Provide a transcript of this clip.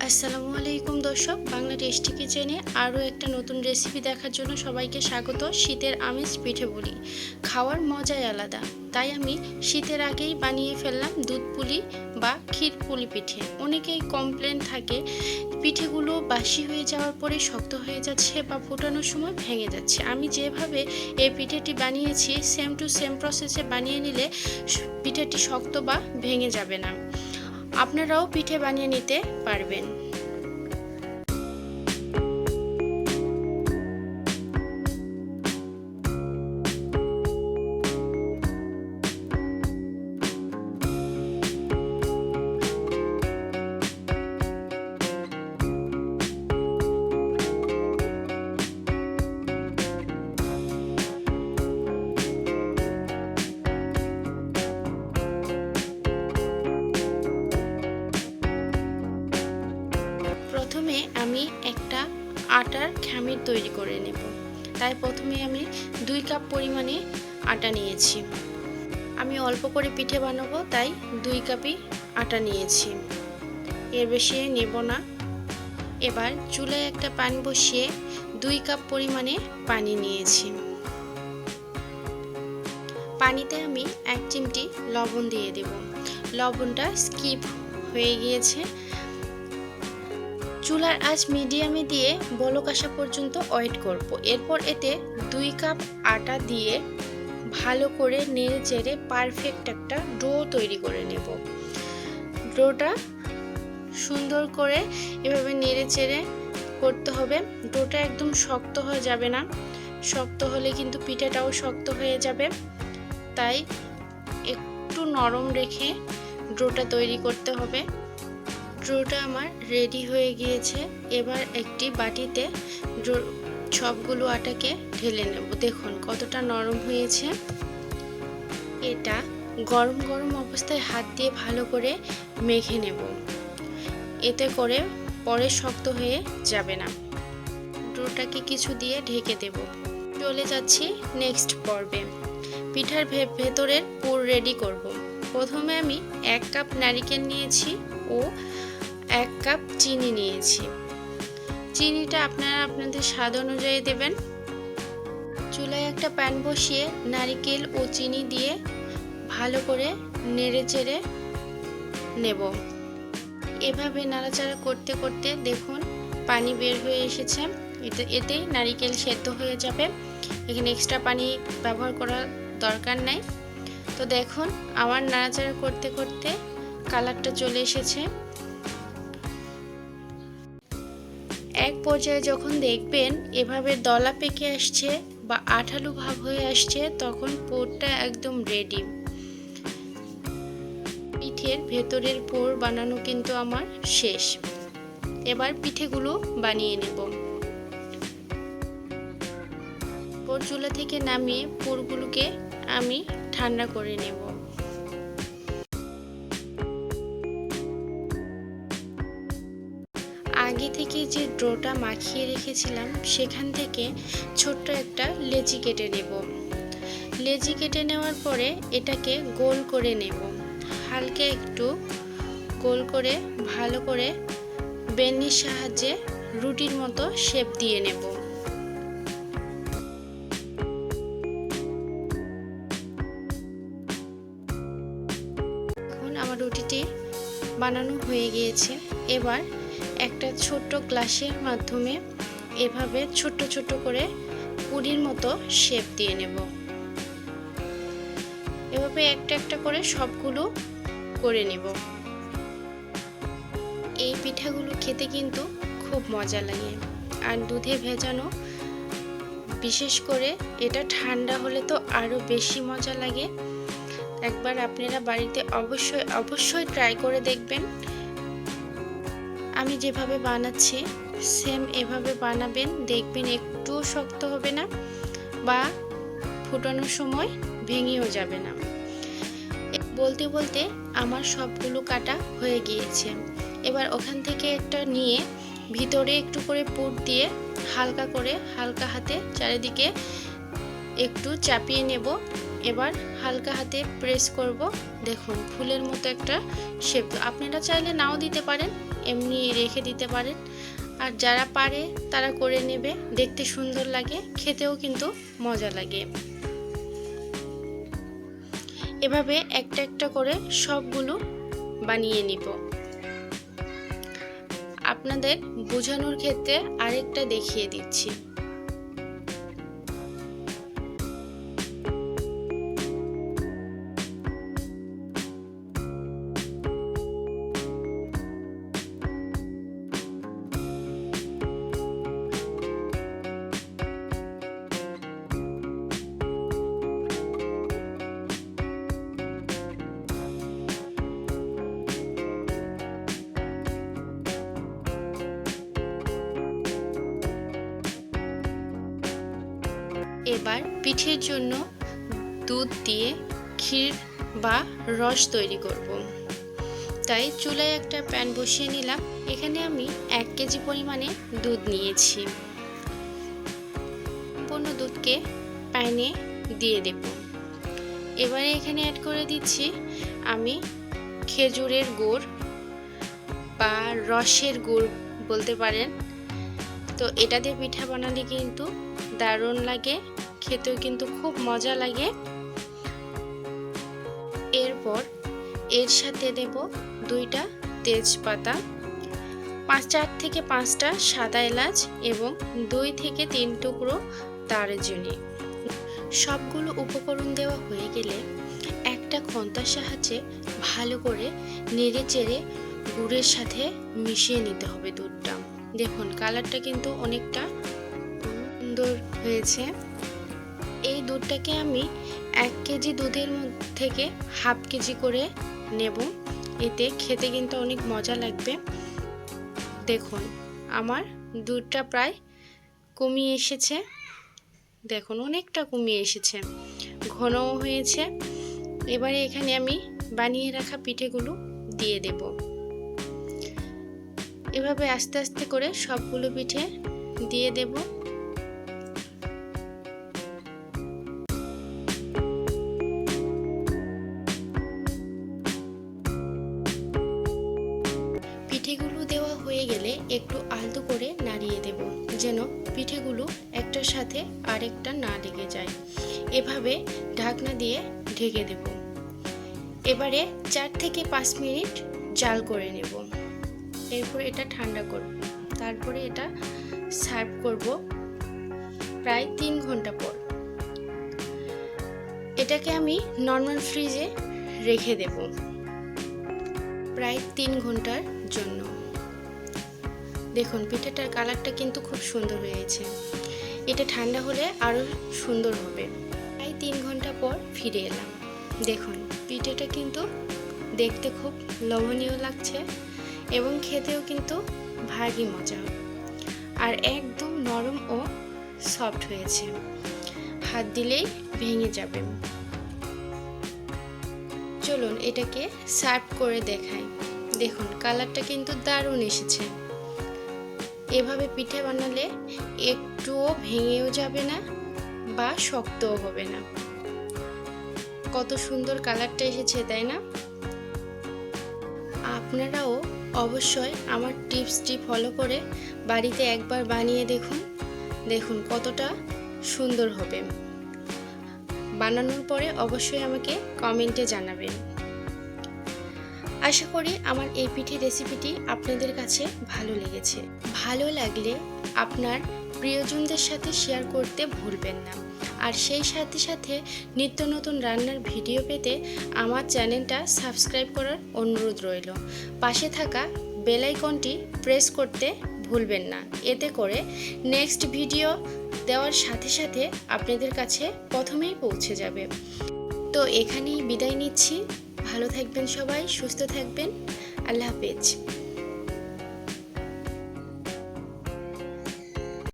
আসসালামু আলাইকুম দর্শক, বাংলা টেস্টি কিচেনে আরও একটা নতুন রেসিপি দেখার জন্য সবাইকে স্বাগত। শীতের আমেজ পিঠে পুলি খাওয়ার মজাই আলাদা, তাই আমি শীতের আগেই বানিয়ে ফেললাম দুধ পুলি বা ক্ষীর পুলি পিঠে। অনেকেই কমপ্লেন থাকে পিঠেগুলো বাসি হয়ে যাওয়ার পরে শক্ত হয়ে যাচ্ছে বা ফোটানোর সময় ভেঙে যাচ্ছে। আমি যেভাবে এই পিঠেটি বানিয়েছি সেম টু সেম প্রসেসে বানিয়ে নিলে পিঠেটি শক্ত বা ভেঙে যাবে না। আপনারাও পিঠে বানিয়ে নিতে পারবেন। প্রথমে আমি একটা আটার খামির তৈরি করে নেব। তাই প্রথমে আমি 2 কাপ পরিমাণে আটা নিয়েছি। আমি অল্প করে পিঠে বানাবো, তাই 2 কাপই আটা নিয়েছি, এর বেশি নেব না। এবার চুলায় একটা প্যান বসিয়ে 2 কাপ পরিমাণে পানি নিয়েছি। পানিতে আমি 1 চিমটি লবণ দিয়ে দেব। লবণটা স্কিপ হয়ে গিয়েছে। চুলার আঁচ মিডিয়ামে দিয়ে বলক আসা পর্যন্ত ওয়েট করব। এরপর এতে 2 কাপ আটা দিয়ে ভালো করে নেড়ে চেড়ে পারফেক্ট একটা ডো তৈরি করে নেব। ডোটা সুন্দর করে এভাবে নেড়ে চেড়ে করতে হবে। ডোটা একদম শক্ত হয়ে যাবে না, শক্ত হলে কিন্তু পিঠাটাও শক্ত হয়ে যাবে। তাই একটু নরম রেখে ডোটা তৈরি করতে হবে। ডোটা আমার রেডি হয়ে গিয়েছে। এবার একটি বাটিতে সবগুলো আটাকে ঢেলে নেব। দেখুন কতটা নরম হয়েছে। এটা গরম গরম অবস্থায় হাত দিয়ে ভালো করে মেখে নেব, এতে করে পরে শক্ত হয়ে যাবে না। ডোটাকে কিছু দিয়ে ঢেকে দেব। চলে যাচ্ছি নেক্সট পর্বে। পিঠার ভেতরের পুর রেডি করব। প্রথমে আমি 1 কাপ নারকেল নিয়েছি ও 1 কাপ চিনি নিয়েছি। চিনিটা আপনারা আপনাদের স্বাদ অনুযায়ী দেবেন। চুলায় একটা প্যান বসিয়ে নারকেল ও চিনি দিয়ে ভালো করে নেড়ে চেড়ে নেব। এভাবে নাড়াচাড়া করতে করতে দেখুন পানি বের হয়ে এসেছে। এতেই নারকেল সেদ্ধ হয়ে যাবে। এখানে এক্সট্রা পানি ব্যবহার করার দরকার নাই। তো দেখুন আমার নাড়াচাড়া করতে করতে কালারটা চলে এসেছে। এক পর্যায়ে যখন দেখবেন এভাবে দলা পেকে আসছে বা আঠালো ভাব হয়ে আসছে, তখন পুরটা একদম রেডি। পিঠের ভেতরের পুর বানানো কিন্তু আমার শেষ। এবার পিঠেগুলো বানিয়ে নেব। চুলা থেকে নামিয়ে পুরগুলোকে আমি ঠান্ডা করে নেব। আগে থেকে যে ডোটা মাখিয়ে রেখেছিলাম সেখান থেকে ছোট্ট একটা লেচি কেটে নেব। লেচি কেটে নেওয়ার পরে এটাকে গোল করে নেব। হালকা একটু গোল করে ভালো করে বেলনির সাহায্যে রুটির মতো শেপ দিয়ে নেব। এখন আমার রুটিটি বানানো হয়ে গিয়েছে। এবার একটা ছোট্ট গ্লাসের মাধ্যমে এভাবে ছোট্ট ছোট্ট করে পুরির মতো শেপ দিয়ে নেব। এভাবে একটা একটা করে সবগুলো করে নেব। এই পিঠাগুলো খেতে কিন্তু খুব মজা লাগে, আর দুধে ভেজানো। বিশেষ করে এটা ঠান্ডা হলে তো আরো বেশি মজা লাগে। একবার আপনারা বাড়িতে অবশ্যই ট্রাই করে দেখবেন। আমি যেভাবে বানাচ্ছি সেম এভাবে বানাবেন, দেখবেন একটুও শক্ত হবে না বা ফুটানোর সময় ভেঙেও যাবে না। বলতে বলতে আমার সবগুলো কাটা হয়ে গিয়েছে। এবার ওখান থেকে একটা নিয়ে ভিতরে একটু করে পুর দিয়ে হালকা হাতে চারিদিকে একটু চাপিয়ে নেব। এবার হালকা হাতে প্রেস করব। দেখুন ফুলের মতো একটা শেপ। আপনারা চাইলে নাও দিতে পারেন, এমনি রেখে দিতে পারেন। আর যারা পারে তারা করে নেবে, দেখতে সুন্দর লাগে, খেতেও কিন্তু মজা লাগে। এভাবে একটা একটা করে সবগুলো বানিয়ে নিব। আপনাদের বোঝানোর ক্ষেত্রে আরেকটা দেখিয়ে দিচ্ছি। এবার পিঠের জন্য দুধ দিয়ে ক্ষীর বা রস তৈরি করব। তাই চুলায় একটা প্যান বসিয়ে নিলাম। এখানে আমি 1 কেজি পরিমাণে দুধ নিয়েছি। সম্পূর্ণ দুধকে প্যানে দিয়ে দেব। এবারে এখানে অ্যাড করে দিচ্ছি আমি খেজুরের গুড় বা রসের গুড় বলতে পারেন। তো এটা দিয়ে পিঠা বানালে কিন্তু দারুণ লাগে, খেতেও কিন্তু খুব মজা লাগে। এরপর এর সাথে দেব 2টা তেজপাতা, 4 থেকে 5টা সাদা এলাচ এবং 2 থেকে 3 টুকরো দারুচিনি। সবগুলো উপকরণ দেওয়া হয়ে গেলে একটা খন্তার সাহায্যে ভালো করে নেড়ে চেড়ে গুড়ের সাথে মিশিয়ে নিতে হবে দুধটা। দেখুন কালারটা কিন্তু অনেকটা সুন্দর হয়েছে। এই দুধটাকে আমি 1 কেজি দুধের থেকে হাফ কেজি করে নেব। এতে খেতে কিন্তু অনেক মজা লাগবে। দেখুন আমার দুধটা প্রায় কমিয়ে এসেছে। দেখুন অনেকটা কমিয়ে এসেছে, ঘনও হয়েছে। এবারে এখানে আমি বানিয়ে রাখা পিঠেগুলো দিয়ে দেব। এভাবে আস্তে আস্তে করে সবগুলো পিঠে দিয়ে দেব। পিঠেগুলো দেওয়া হয়ে গেলে একটু আলতো করে নাড়িয়ে দেব, যেন পিঠেগুলো একটার সাথে আরেকটা না লেগে যায়। এভাবে ঢাকনা দিয়ে ঢেকে দেব। এবারে 4 থেকে 5 মিনিট জাল করে নেব। এরপর এটা ঠান্ডা করব, তারপরে এটা সার্ভ করব প্রায় 3 ঘন্টা পর। এটাকে আমি নর্মাল ফ্রিজে রেখে দেব প্রায় 3 ঘন্টার জন্য। দেখুন পিঠাটার কালারটা কিন্তু খুব সুন্দর হয়েছে। এটা ঠান্ডা হলে আরও সুন্দর হবে। প্রায় 3 ঘন্টা পর ফিরে এলাম। দেখুন পিঠাটা কিন্তু দেখতে খুব লোভনীয় লাগছে এবং খেতেও কিন্তু ভারী মজা, আর একদম নরম ও সফট হয়েছে, হাত দিলেই ভেঙে যাবে। চলুন এটাকে সার্ভ করে দেখাই। দেখুন কালারটা কিন্তু দারুণ এসেছে। এভাবে পিঠে বানালে একটুও ভেঙেও যাবে না বা শক্তও হবে না। কত সুন্দর কালারটা এসেছে, তাই না? আপনারাও অবশ্যই আমার টিপসটি ফলো করে বাড়িতে একবার বানিয়ে দেখুন। দেখুন কতটা সুন্দর হবে। বানানোর পরে অবশ্যই আমাকে কমেন্টে জানাবেন। আশা করি আমার এই পিঠে রেসিপিটি আপনাদের কাছে ভালো লেগেছে। ভালো লাগলে আপনার প্রিয়জনদের সাথে শেয়ার করতে ভুলবেন না। আর সেই সাথে সাথে নিত্য নতুন রান্নার ভিডিও পেতে আমার চ্যানেলটা সাবস্ক্রাইব করার অনুরোধ রইল। পাশে থাকা বেল আইকনটি প্রেস করতে ভুলবেন না। এতে করে নেক্সট ভিডিও দেওয়ার সাথে সাথে আপনাদের কাছে প্রথমেই পৌঁছে যাবে। তো এখানেই বিদায় নিচ্ছি। ভালো থাকবেন সবাই, সুস্থ থাকবেন। আল্লাহ হাফেজ।